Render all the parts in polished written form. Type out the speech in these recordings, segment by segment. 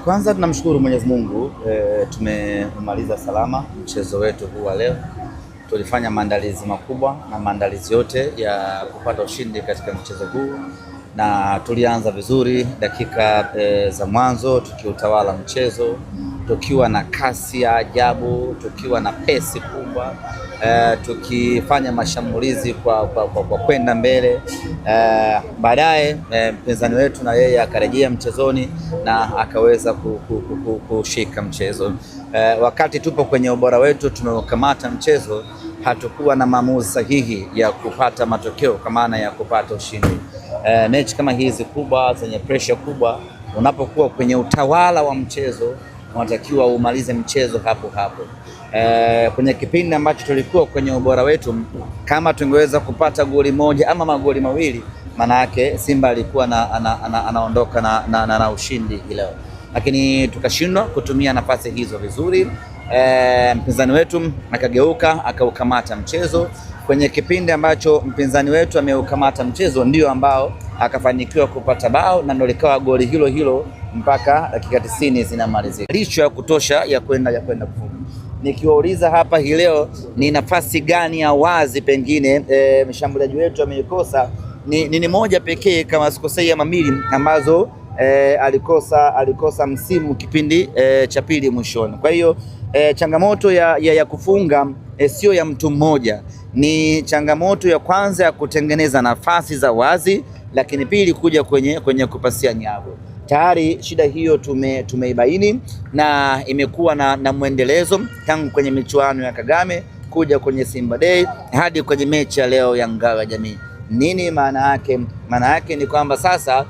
Kwanza tunamshukuru Mwenyezi Mungu, tumemaliza salama mchezo wetu huu wa leo. Tulifanya maandalizi makubwa na maandalizi yote ya kupata ushindi katika mchezo huu, na tulianza vizuri dakika za mwanzo tukiutawala mchezo, tukiwa na kasi ya ajabu, tukiwa na pesi kubwa, tukifanya mashambulizi kwa kwenda mbele. Baadaye mpinzani wetu na yeye akarejea mchezoni na akaweza kushika mchezo. Wakati tupo kwenye ubora wetu, tumekamata mchezo, hatukuwa na maamuzi sahihi ya kupata matokeo kwa maana ya kupata ushindi. Mechi kama hizi kubwa zenye pressure kubwa, unapokuwa kwenye utawala wa mchezo unatakiwa umalize mchezo hapo hapo. Kwenye kipindi ambacho tulikuwa kwenye ubora wetu, kama tungeweza kupata goli moja ama magoli mawili, maana yake Simba alikuwa anaondoka na ushindi leo, lakini tukashindwa kutumia nafasi hizo vizuri. Mpinzani wetu akageuka akaukamata mchezo. Kwenye kipindi ambacho mpinzani wetu ameukamata mchezo, ndio ambao akafanikiwa kupata bao na ndio likawa goli hilo hilo mpaka dakika 90 zinamalizika. Licha ya kutosha ya kwenda kufunga. Nikiwauliza hapa hii leo ni nafasi gani ya wazi pengine mshambuliaji wetu ameikosa, ni moja pekee kama sikosei ama mbili ambazo alikosa msimu kipindi cha pili mwishoni. Kwa hiyo changamoto ya kufunga sio ya mtu mmoja, ni changamoto ya kwanza ya kutengeneza nafasi za wazi, lakini pili kuja kwenye kupasia nyavu. Tayari shida hiyo tumeibaini na imekuwa na mwendelezo tangu kwenye michuano ya Kagame kuja kwenye Simba Day hadi kwenye mechi ya leo ya Ngao ya Jamii. Nini maana yake? Maana yake ni kwamba sasa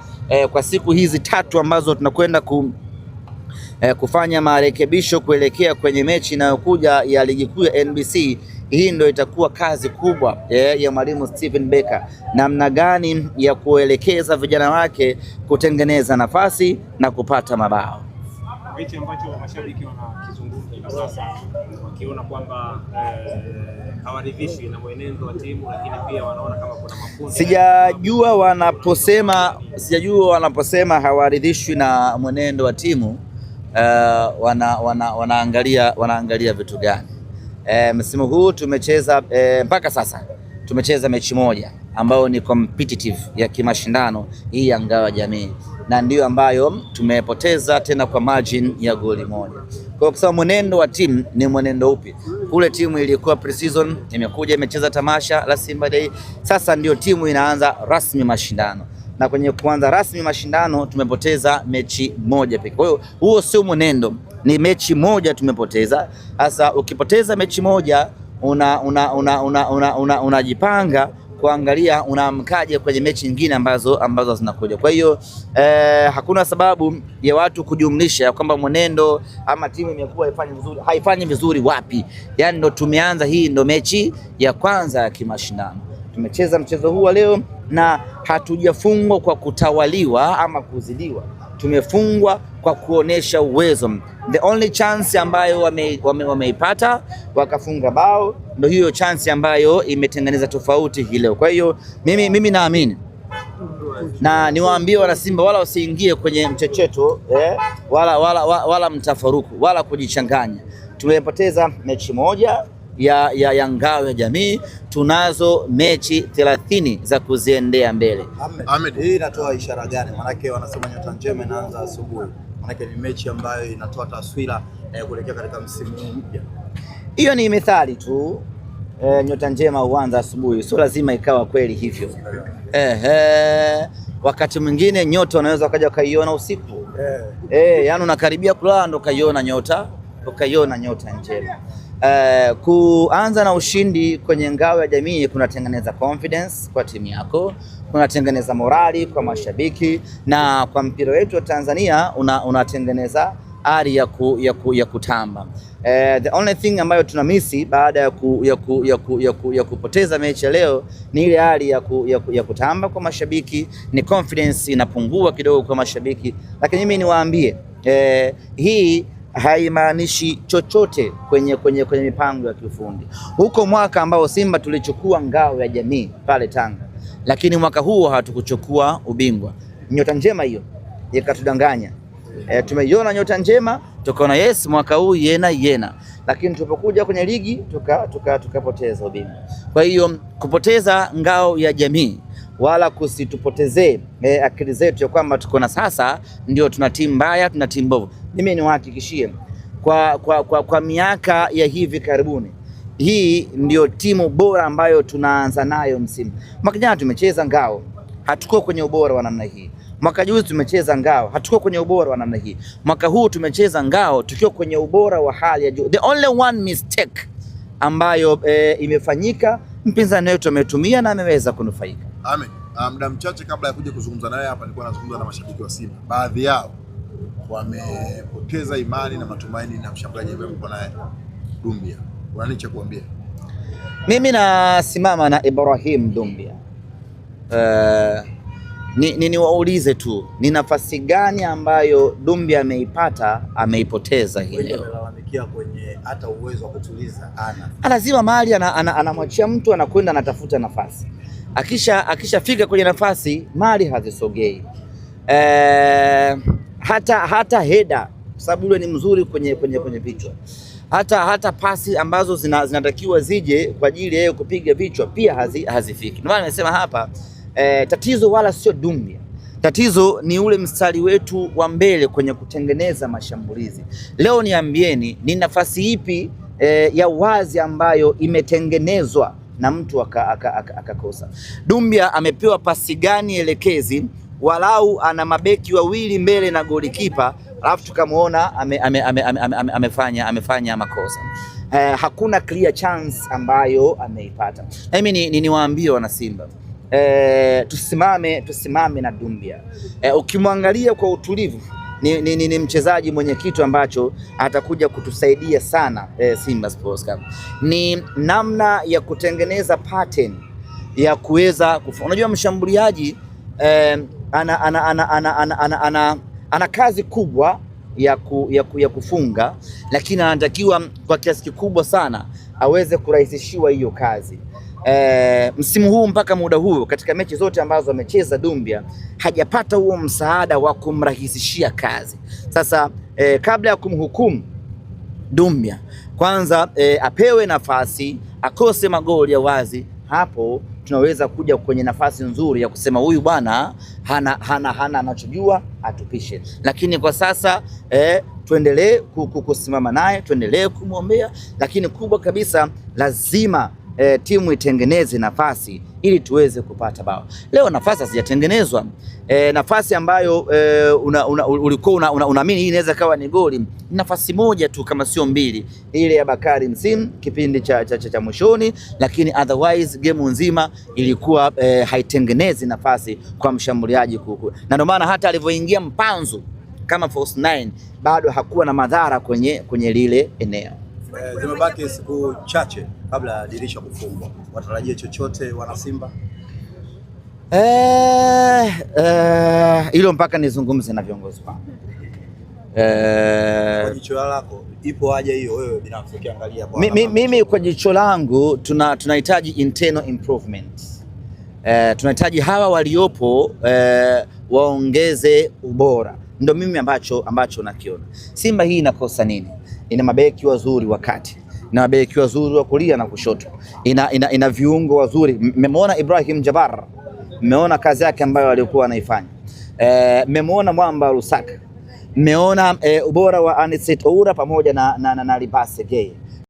kwa siku hizi tatu ambazo tunakwenda kufanya marekebisho kuelekea kwenye mechi inayokuja ya ligi kuu ya NBC, hii ndio itakuwa kazi kubwa ya mwalimu Steven Becker, namna gani ya kuelekeza vijana wake kutengeneza nafasi na kupata mabao. Hichi ambacho mashabiki wanakizungumza hivi sasa, wakiona kwamba hawaridhishwi na mwenendo wa timu, lakini pia wanaona kama kuna mafunzo. Sijajua wanaposema hawaridhishwi na mwenendo wa timu, wanaangalia vitu gani? Msimu huu tumecheza mpaka sasa tumecheza mechi moja ambayo ni competitive ya kimashindano hii ya Ngao ya Jamii, na ndio ambayo tumepoteza tena kwa margin ya goli moja. Kwa sababu mwenendo wa timu ni mwenendo upi? Kule timu ilikuwa pre-season, imekuja imecheza tamasha la Simba Day, sasa ndio timu inaanza rasmi mashindano, na kwenye kuanza rasmi mashindano tumepoteza mechi moja pekee. Kwa hiyo huo sio mwenendo, ni mechi moja tumepoteza. Sasa ukipoteza mechi moja unajipanga kuangalia unaamkaje kwenye mechi nyingine ambazo zinakuja. Kwa hiyo hakuna sababu ya watu kujumlisha kwamba mwenendo ama timu imekuwa haifanyi vizuri wapi. Yaani ndo tumeanza, hii ndo mechi ya kwanza ya kimashindano. Tumecheza mchezo huu leo na hatujafungwa kwa kutawaliwa ama kuzidiwa. Tumefungwa kwa kuonesha uwezo. The only chance ambayo wameipata wakafunga bao, ndio hiyo chance ambayo imetengeneza tofauti hii leo. Kwa hiyo mimi naamini na niwaambie wana Simba wala usiingie kwenye mchecheto wala mtafaruku wala kujichanganya. Tumepoteza mechi moja ya Ngao ya Jamii, tunazo mechi 30 za kuziendea mbele. Ahmed, hii inatoa ishara gani? Maanake wanasema nyota njema inaanza asubuhi. Maanake ni mechi ambayo inatoa taswira kuelekea katika msimu mpya. Hiyo ni methali tu. Nyota njema huanza asubuhi, sio lazima ikawa kweli hivyo. Wakati mwingine nyota unaweza ukaja ukaiona usiku. Yani unakaribia kulala ndo ukaiona nyota njema. Kuanza na ushindi kwenye Ngao ya Jamii kunatengeneza confidence kwa timu yako, kunatengeneza morali kwa mashabiki, na kwa mpira wetu wa Tanzania unatengeneza ari ya kutamba. The only thing ambayo tunamisi baada ya kupoteza mechi ya leo ni ile ari ya kutamba kwa mashabiki, ni confidence inapungua kidogo kwa mashabiki, lakini mimi niwaambie hii haimaanishi chochote kwenye mipango ya kiufundi. Huko mwaka ambao Simba tulichukua Ngao ya Jamii pale Tanga, lakini mwaka huo hatukuchukua ubingwa. Nyota njema hiyo ikatudanganya, Tumeiona nyota njema, tukaona yes, mwaka huu yena, lakini tulipokuja kwenye ligi tukapoteza ubingwa. Kwa hiyo kupoteza ngao ya jamii wala kusitupotezee akili zetu ya kwamba tuko na sasa ndio tuna timu mbaya, tuna timu mbovu. Mimi niwahakikishie kwa miaka ya hivi karibuni, hii ndio timu bora ambayo tunaanza nayo msimu. Mwaka jana tumecheza ngao, hatuko kwenye ubora wa namna hii. Mwaka juzi tumecheza ngao, hatuko kwenye ubora wa namna hii. Mwaka huu tumecheza ngao tukiwa kwenye ubora wa hali ya juu. The only one mistake ambayo imefanyika, mpinzani wetu ametumia na ameweza kunufaika. Amen. Muda mchache kabla ya kuja kuzungumza naye hapa, nilikuwa nazungumza na mashabiki wa Simba. Baadhi yao wamepoteza imani na matumaini na mshambuliaji ambaye mko naye Doumbia. Una nini cha kuambia? Mimi nasimama na Ibrahim Doumbia. Niwaulize tu, ni nafasi gani ambayo Doumbia ameipoteza hii leo? Analalamikia kwenye hata uwezo wa kutuliza lazima mahali anamwachia mtu anakwenda anatafuta nafasi. Akishafika kwenye nafasi mali hazisogei. Hata heda, sababu yule ni mzuri kwenye vichwa. Hata pasi ambazo zinatakiwa zije kwa ajili ya yeye kupiga vichwa pia hazifiki. Ndio maana nimesema hapa tatizo wala sio Doumbia. Tatizo ni ule mstari wetu wa mbele kwenye kutengeneza mashambulizi. Leo niambieni, ni nafasi ipi ya wazi ambayo imetengenezwa na mtu akakosa? Doumbia amepewa pasi gani elekezi, walau ana mabeki wawili mbele na golikipa, alafu tukamuona amefanya makosa. Hakuna clear chance ambayo ameipata. Mimi niwaambie wana Simba, tusimame na Doumbia. Ukimwangalia kwa utulivu ni mchezaji mwenye kitu ambacho atakuja kutusaidia sana Simba Sports Club. Ni namna ya kutengeneza pattern ya kuweza unajua mshambuliaji ana kazi kubwa ya kufunga, lakini anatakiwa kwa kiasi kikubwa sana aweze kurahisishiwa hiyo kazi. Msimu huu mpaka muda huu katika mechi zote ambazo amecheza Doumbia hajapata huo msaada wa kumrahisishia kazi. Sasa kabla ya kumhukumu Doumbia, kwanza apewe nafasi, akose magoli ya wazi, hapo tunaweza kuja kwenye nafasi nzuri ya kusema huyu bwana hana anachojua, atupishe. Lakini kwa sasa tuendelee kusimama naye, tuendelee kumwombea, lakini kubwa kabisa lazima timu itengeneze nafasi ili tuweze kupata bao. Leo nafasi hazijatengenezwa. Nafasi ambayo ulikuwa unaamini hii inaweza kawa ni goli, nafasi moja tu kama sio mbili, ile ya Bakari Msimu kipindi cha mwishoni, lakini otherwise game nzima ilikuwa haitengenezi nafasi kwa mshambuliaji kuku. Na ndio maana hata alivyoingia Mpanzu kama false 9 bado hakuwa na madhara kwenye lile eneo. Zimebaki siku chache kabla ya dirisha kufungwa. Watarajie chochote wana Simba? Hilo mpaka nizungumze na viongozi wangu. Kwa jicho lako ipo haja hiyo wewe binafsi ukiangalia kwa mimi kwa jicho langu tunahitaji internal improvement. Tunahitaji hawa waliopo waongeze ubora. Ndio mimi ambacho nakiona. Simba hii inakosa nini? Ina mabeki wazuri wakati, ina mabeki wazuri wa kulia na kushoto, ina viungo wazuri. Mmemwona Ibrahim Jabbar, mmeona kazi yake ambayo alikuwa anaifanya. Mmemwona Mwamba Lusaka, mmeona ubora wa Anicet Oura pamoja na Libase Gay.